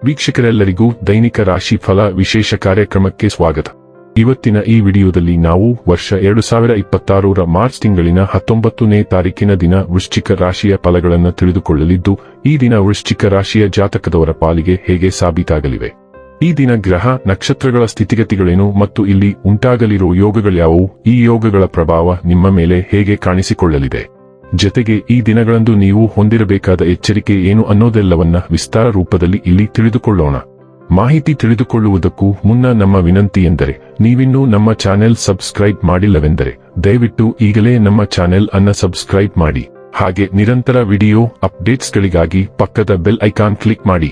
ವೀಕ್ಷಕರೆಲ್ಲರಿಗೂ ದೈನಿಕ ರಾಶಿ ಫಲ ವಿಶೇಷ ಕಾರ್ಯಕ್ರಮಕ್ಕೆ ಸ್ವಾಗತ. ಇವತ್ತಿನ ಈ ವಿಡಿಯೋದಲ್ಲಿ ನಾವು ವರ್ಷ 2026ರ ಮಾರ್ಚ್ ತಿಂಗಳಿನ 19ನೇ ತಾರೀಕಿನ ದಿನ ವೃಶ್ಚಿಕ ರಾಶಿಯ ಫಲಗಳನ್ನು ತಿಳಿದುಕೊಳ್ಳಲಿದ್ದು, ಈ ದಿನ ವೃಶ್ಚಿಕ ರಾಶಿಯ ಜಾತಕದವರ ಪಾಲಿಗೆ ಹೇಗೆ ಸಾಬೀತಾಗಲಿವೆ, ಈ ದಿನ ಗ್ರಹ ನಕ್ಷತ್ರಗಳ ಸ್ಥಿತಿಗತಿಗಳೇನು ಮತ್ತು ಇಲ್ಲಿ ಉಂಟಾಗಲಿರುವ ಯೋಗಗಳ್ಯಾವುವು, ಈ ಯೋಗಗಳ ಪ್ರಭಾವ ನಿಮ್ಮ ಮೇಲೆ ಹೇಗೆ ಕಾಣಿಸಿಕೊಳ್ಳಲಿದೆ, ಜತೆಗೆ ಈ ದಿನಗಳಂದು ನೀವು ಹೊಂದಿರಬೇಕಾದ ಎಚ್ಚರಿಕೆ ಏನು ಅನ್ನೋದೆಲ್ಲವನ್ನ ವಿಸ್ತಾರ ರೂಪದಲ್ಲಿ ಇಲ್ಲಿ ತಿಳಿದುಕೊಳ್ಳೋಣ. ಮಾಹಿತಿ ತಿಳಿದುಕೊಳ್ಳುವುದಕ್ಕೂ ಮುನ್ನ ನಮ್ಮ ವಿನಂತಿ ಎಂದರೆ, ನೀವಿನ್ನೂ ನಮ್ಮ ಚಾನೆಲ್ ಸಬ್ಸ್ಕ್ರೈಬ್ ಮಾಡಿಲ್ಲವೆಂದರೆ ದಯವಿಟ್ಟು ಈಗಲೇ ನಮ್ಮ ಚಾನೆಲ್ ಅನ್ನ ಸಬ್ಸ್ಕ್ರೈಬ್ ಮಾಡಿ. ಹಾಗೆ ನಿರಂತರ ವಿಡಿಯೋ ಅಪ್ಡೇಟ್ಸ್ಗಳಿಗಾಗಿ ಪಕ್ಕದ ಬೆಲ್ ಐಕಾನ್ ಕ್ಲಿಕ್ ಮಾಡಿ.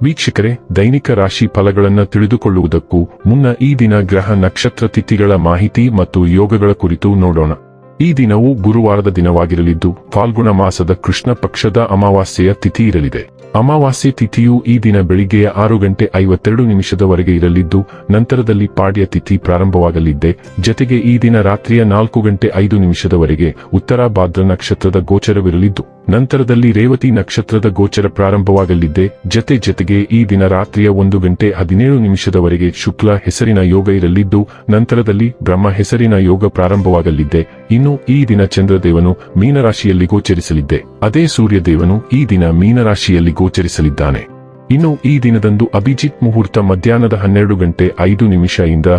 ವೀಕ್ಷಕರೇ, ದೈನಿಕ ರಾಶಿ ಫಲಗಳನ್ನು ತಿಳಿದುಕೊಳ್ಳುವುದಕ್ಕೂ ಮುನ್ನ ಈ ದಿನ ಗ್ರಹ ನಕ್ಷತ್ರ ತಿಥಿಗಳ ಮಾಹಿತಿ ಮತ್ತು ಯೋಗಗಳ ಕುರಿತು ನೋಡೋಣ. ಈ ದಿನವು ಗುರುವಾರದ ದಿನವಾಗಿರಲಿದ್ದು, ಫಾಲ್ಗುಣ ಮಾಸದ ಕೃಷ್ಣ ಪಕ್ಷದ ಅಮಾವಾಸ್ಯೆಯ ತಿಥಿ ಇರಲಿದೆ. ಅಮಾವಾಸ್ಯೆ ತಿಥಿಯು ಈ ದಿನ ಬೆಳಿಗ್ಗೆ 6:52 ಇರಲಿದ್ದು, ನಂತರದಲ್ಲಿ ಪಾಡ್ಯ ತಿಥಿ ಪ್ರಾರಂಭವಾಗಲಿದ್ದೆ. ಜತೆಗೆ ಈ ದಿನ ರಾತ್ರಿಯ 4:05 ಉತ್ತರ ಭಾದ್ರ ನಕ್ಷತ್ರದ ಗೋಚರವಿರಲಿದ್ದು, ನಂತರದಲ್ಲಿ ರೇವತಿ ನಕ್ಷತ್ರದ ಗೋಚರ ಪ್ರಾರಂಭವಾಗಲಿದ್ದೆ. ಜತೆಗೆ ಈ ದಿನ ರಾತ್ರಿಯ 1:17 ಶುಕ್ಲ ಹೆಸರಿನ ಯೋಗ ಇರಲಿದ್ದು, ನಂತರದಲ್ಲಿ ಬ್ರಹ್ಮ ಹೆಸರಿನ ಯೋಗ ಪ್ರಾರಂಭವಾಗಲಿದ್ದೆ. ಇನ್ನು ಈ ದಿನ ಚಂದ್ರದೇವನು ಮೀನರಾಶಿಯಲ್ಲಿ ಗೋಚರಿಸಲಿದ್ದೆ. ಅದೇ ಸೂರ್ಯದೇವನು ಈ ದಿನ ಮೀನರಾಶಿಯಲ್ಲಿ ಗೋಚರಿಸಲಿದ್ದಾನೆ. ಇನ್ನು ಈ ದಿನದಂದು ಅಭಿಜಿತ್ ಮುಹೂರ್ತ ಮಧ್ಯಾಹ್ನದ 12:05 ಇಂದ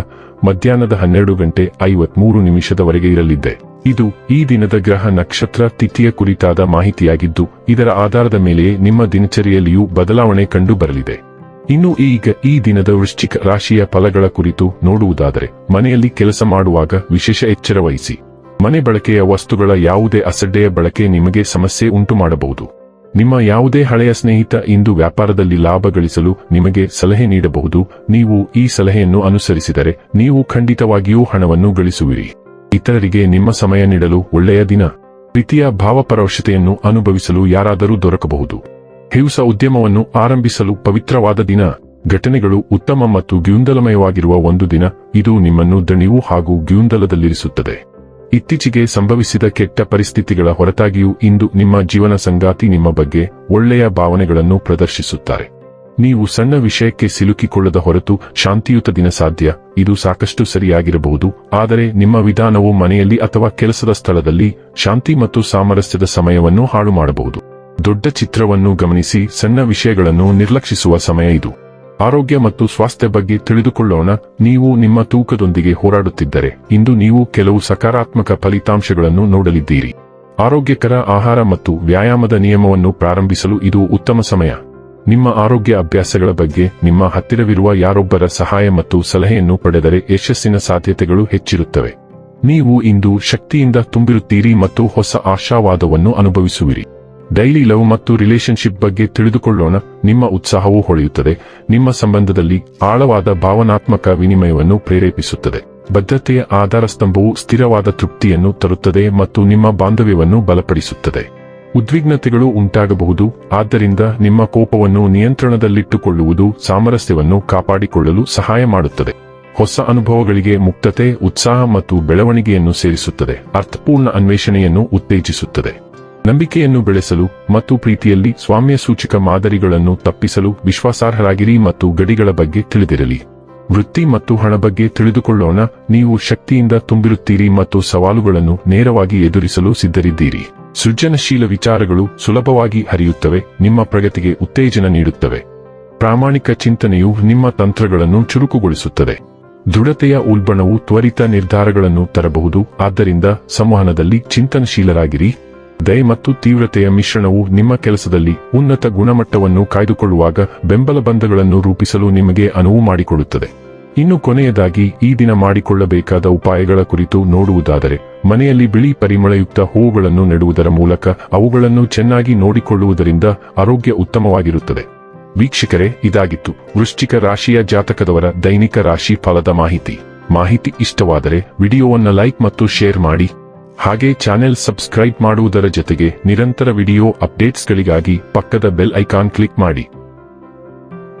ಮಧ್ಯಾಹ್ನದ 12:53 ಇರಲಿದೆ. ಇದು ಈ ದಿನದ ಗ್ರಹ ನಕ್ಷತ್ರ ತಿಥಿಯ ಕುರಿತಾದ ಮಾಹಿತಿಯಾಗಿದ್ದು, ಇದರ ಆಧಾರದ ಮೇಲೆಯೇ ನಿಮ್ಮ ದಿನಚರಿಯಲ್ಲಿಯೂ ಬದಲಾವಣೆ ಕಂಡು ಬರಲಿದೆ. ಇನ್ನು ಈಗ ಈ ದಿನದ ವೃಶ್ಚಿಕ ರಾಶಿಯ ಫಲಗಳ ಕುರಿತು ನೋಡುವುದಾದರೆ, ಮನೆಯಲ್ಲಿ ಕೆಲಸ ಮಾಡುವಾಗ ವಿಶೇಷ ಎಚ್ಚರ ವಹಿಸಿ. ಮನೆ ಬಳಕೆಯ ವಸ್ತುಗಳ ಯಾವುದೇ ಅಸಡ್ಡೆಯ ಬಳಕೆ ನಿಮಗೆ ಸಮಸ್ಯೆ ಉಂಟು ಮಾಡಬಹುದು. ನಿಮ್ಮ ಯಾವುದೇ ಹಳೆಯ ಸ್ನೇಹಿತ ಇಂದು ವ್ಯಾಪಾರದಲ್ಲಿ ಲಾಭ ಗಳಿಸಲು ನಿಮಗೆ ಸಲಹೆ ನೀಡಬಹುದು. ನೀವು ಈ ಸಲಹೆಯನ್ನು ಅನುಸರಿಸಿದರೆ ನೀವು ಖಂಡಿತವಾಗಿಯೂ ಹಣವನ್ನು ಗಳಿಸುವಿರಿ. ಇತರರಿಗೆ ನಿಮ್ಮ ಸಮಯ ನೀಡಲು ಒಳ್ಳೆಯ ದಿನ. ಪ್ರೀತಿಯ ಭಾವಪರವಶತೆಯನ್ನು ಅನುಭವಿಸಲು ಯಾರಾದರೂ ದೊರಕಬಹುದು. ಹೊಸ ಉದ್ಯಮವನ್ನು ಆರಂಭಿಸಲು ಪವಿತ್ರವಾದ ದಿನ. ಘಟನೆಗಳು ಉತ್ತಮ ಮತ್ತು ಗೊಂದಲಮಯವಾಗಿರುವ ಒಂದು ದಿನ. ಇದು ನಿಮ್ಮನ್ನು ದಣಿವು ಹಾಗೂ ಗೊಂದಲದಲ್ಲಿರಿಸುತ್ತದೆ. ಇತ್ತೀಚೆಗೆ ಸಂಭವಿಸಿದ ಕೆಟ್ಟ ಪರಿಸ್ಥಿತಿಗಳ ಹೊರತಾಗಿಯೂ ಇಂದು ನಿಮ್ಮ ಜೀವನ ಸಂಗಾತಿ ನಿಮ್ಮ ಬಗ್ಗೆ ಒಳ್ಳೆಯ ಭಾವನೆಗಳನ್ನು ಪ್ರದರ್ಶಿಸುತ್ತಾರೆ. ನೀವು ಸಣ್ಣ ವಿಷಯಕ್ಕೆ ಸಿಲುಕಿಕೊಳ್ಳದ ಹೊರತು ಶಾಂತಿಯುತ ದಿನ ಸಾಧ್ಯ. ಇದು ಸಾಕಷ್ಟು ಸರಿಯಾಗಿರಬಹುದು, ಆದರೆ ನಿಮ್ಮ ವಿಧಾನವು ಮನೆಯಲ್ಲಿ ಅಥವಾ ಕೆಲಸದ ಸ್ಥಳದಲ್ಲಿ ಶಾಂತಿ ಮತ್ತು ಸಾಮರಸ್ಯದ ಸಮಯವನ್ನು ಹಾಳು ಮಾಡಬಹುದು. ದೊಡ್ಡ ಚಿತ್ರವನ್ನು ಗಮನಿಸಿ ಸಣ್ಣ ವಿಷಯಗಳನ್ನು ನಿರ್ಲಕ್ಷಿಸುವ ಸಮಯ ಇದು. ಆರೋಗ್ಯ ಮತ್ತು ಸ್ವಾಸ್ಥ್ಯ ಬಗ್ಗೆ ತಿಳಿದುಕೊಳ್ಳೋಣ. ನೀವು ನಿಮ್ಮ ತೂಕದೊಂದಿಗೆ ಹೋರಾಡುತ್ತಿದ್ದರೆ ಇಂದು ನೀವು ಕೆಲವು ಸಕಾರಾತ್ಮಕ ಫಲಿತಾಂಶಗಳನ್ನು ನೋಡಲಿದ್ದೀರಿ. ಆರೋಗ್ಯಕರ ಆಹಾರ ಮತ್ತು ವ್ಯಾಯಾಮದ ನಿಯಮವನ್ನು ಪ್ರಾರಂಭಿಸಲು ಇದು ಉತ್ತಮ ಸಮಯ. ನಿಮ್ಮ ಆರೋಗ್ಯ ಅಭ್ಯಾಸಗಳ ಬಗ್ಗೆ ನಿಮ್ಮ ಹತ್ತಿರವಿರುವ ಯಾರೊಬ್ಬರ ಸಹಾಯ ಮತ್ತು ಸಲಹೆಯನ್ನು ಪಡೆದರೆ ಯಶಸ್ಸಿನ ಸಾಧ್ಯತೆಗಳು ಹೆಚ್ಚಿರುತ್ತವೆ. ನೀವು ಇಂದು ಶಕ್ತಿಯಿಂದ ತುಂಬಿರುತ್ತೀರಿ ಮತ್ತು ಹೊಸ ಆಶಾವಾದವನ್ನು ಅನುಭವಿಸುವಿರಿ. ಡೈಲಿ ಲವ್ ಮತ್ತು ರಿಲೇಶನ್ಶಿಪ್ ಬಗ್ಗೆ ತಿಳಿದುಕೊಳ್ಳೋಣ. ನಿಮ್ಮ ಉತ್ಸಾಹವು ಹೊಳೆಯುತ್ತದೆ. ನಿಮ್ಮ ಸಂಬಂಧದಲ್ಲಿ ಆಳವಾದ ಭಾವನಾತ್ಮಕ ವಿನಿಮಯವನ್ನು ಪ್ರೇರೇಪಿಸುತ್ತದೆ. ಬದ್ಧತೆಯ ಆಧಾರ ಸ್ತಂಭವು ಸ್ಥಿರವಾದ ತೃಪ್ತಿಯನ್ನು ತರುತ್ತದೆ ಮತ್ತು ನಿಮ್ಮ ಬಾಂಧವ್ಯವನ್ನು ಬಲಪಡಿಸುತ್ತದೆ. ಉದ್ವಿಗ್ನತೆಗಳು ಉಂಟಾಗಬಹುದು, ಆದ್ದರಿಂದ ನಿಮ್ಮ ಕೋಪವನ್ನು ನಿಯಂತ್ರಣದಲ್ಲಿಟ್ಟುಕೊಳ್ಳುವುದು ಸಾಮರಸ್ಯವನ್ನು ಕಾಪಾಡಿಕೊಳ್ಳಲು ಸಹಾಯ ಮಾಡುತ್ತದೆ. ಹೊಸ ಅನುಭವಗಳಿಗೆ ಮುಕ್ತತೆ, ಉತ್ಸಾಹ ಮತ್ತು ಬೆಳವಣಿಗೆಯನ್ನು ಸೇರಿಸುತ್ತದೆ. ಅರ್ಥಪೂರ್ಣ ಅನ್ವೇಷಣೆಯನ್ನು ಉತ್ತೇಜಿಸುತ್ತದೆ. ನಂಬಿಕೆಯನ್ನು ಬೆಳೆಸಲು ಮತ್ತು ಪ್ರೀತಿಯಲ್ಲಿ ಸ್ವಾಮ್ಯ ಸೂಚಕ ಮಾದರಿಗಳನ್ನು ತಪ್ಪಿಸಲು ವಿಶ್ವಾಸಾರ್ಹರಾಗಿರಿ ಮತ್ತು ಗಡಿಗಳ ಬಗ್ಗೆ ತಿಳಿದಿರಲಿ. ವೃತ್ತಿ ಮತ್ತು ಹಣ ಬಗ್ಗೆ ತಿಳಿದುಕೊಳ್ಳೋಣ. ನೀವು ಶಕ್ತಿಯಿಂದ ತುಂಬಿರುತ್ತೀರಿ ಮತ್ತು ಸವಾಲುಗಳನ್ನು ನೇರವಾಗಿ ಎದುರಿಸಲು ಸಿದ್ಧರಿದ್ದೀರಿ. ಸೃಜನಶೀಲ ವಿಚಾರಗಳು ಸುಲಭವಾಗಿ ಹರಿಯುತ್ತವೆ, ನಿಮ್ಮ ಪ್ರಗತಿಗೆ ಉತ್ತೇಜನ ನೀಡುತ್ತವೆ. ಪ್ರಾಮಾಣಿಕ ಚಿಂತನೆಯು ನಿಮ್ಮ ತಂತ್ರಗಳನ್ನು ಚುರುಕುಗೊಳಿಸುತ್ತದೆ. ದೃಢತೆಯ ಉಲ್ಬಣವು ತ್ವರಿತ ನಿರ್ಧಾರಗಳನ್ನು ತರಬಹುದು, ಆದ್ದರಿಂದ ಸಂವಹನದಲ್ಲಿ ಚಿಂತನಶೀಲರಾಗಿರಿ. ದಯೆ ಮತ್ತು ತೀವ್ರತೆಯ ಮಿಶ್ರಣವು ನಿಮ್ಮ ಕೆಲಸದಲ್ಲಿ ಉನ್ನತ ಗುಣಮಟ್ಟವನ್ನು ಕಾಯ್ದುಕೊಳ್ಳುವಾಗ ಬೆಂಬಲ ಬಂಧಗಳನ್ನು ರೂಪಿಸಲು ನಿಮಗೆ ಅನುವು ಮಾಡಿಕೊಡುತ್ತದೆ. ಇನ್ನು ಕೊನೆಯದಾಗಿ ಈ ದಿನ ಮಾಡಿಕೊಳ್ಳಬೇಕಾದ ಉಪಾಯಗಳ ಕುರಿತು ನೋಡುವುದಾದರೆ, ಮನೆಯಲ್ಲಿ ಬಿಳಿ ಪರಿಮಳಯುಕ್ತ ಹೂವುಗಳನ್ನು ನೆಡುವುದರ ಮೂಲಕ ಅವುಗಳನ್ನು ಚೆನ್ನಾಗಿ ನೋಡಿಕೊಳ್ಳುವುದರಿಂದ ಆರೋಗ್ಯ ಉತ್ತಮವಾಗಿರುತ್ತದೆ. ವೀಕ್ಷಕರೇ, ಇದಾಗಿತ್ತು ವೃಶ್ಚಿಕ ರಾಶಿಯ ಜಾತಕದವರ ದೈನಿಕ ರಾಶಿ ಫಲದ ಮಾಹಿತಿ ಇಷ್ಟವಾದರೆ ವಿಡಿಯೋವನ್ನು ಲೈಕ್ ಮತ್ತು ಶೇರ್ ಮಾಡಿ. ಹಾಗೆ ಚಾನೆಲ್ ಸಬ್ಸ್ಕ್ರೈಬ್ ಮಾಡುವುದರ ಜೊತೆಗೆ ನಿರಂತರ ವಿಡಿಯೋ ಅಪ್ಡೇಟ್ಸ್ಗಳಿಗಾಗಿ ಪಕ್ಕದ ಬೆಲ್ ಐಕಾನ್ ಕ್ಲಿಕ್ ಮಾಡಿ.